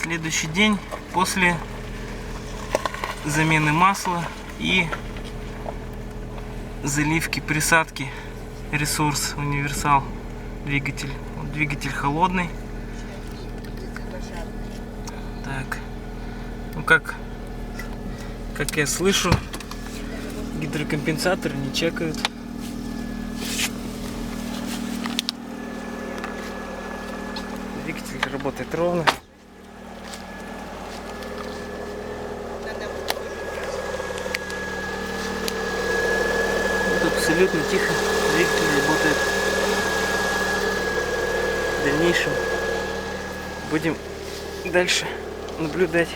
Следующий день после замены масла и заливки присадки. Ресурс универсал двигатель. Вот двигатель холодный. Так. Ну как я слышу, гидрокомпенсаторы не чекают. Двигатель работает ровно. Тут абсолютно тихо. Двигатель работает. В дальнейшем будем дальше наблюдать.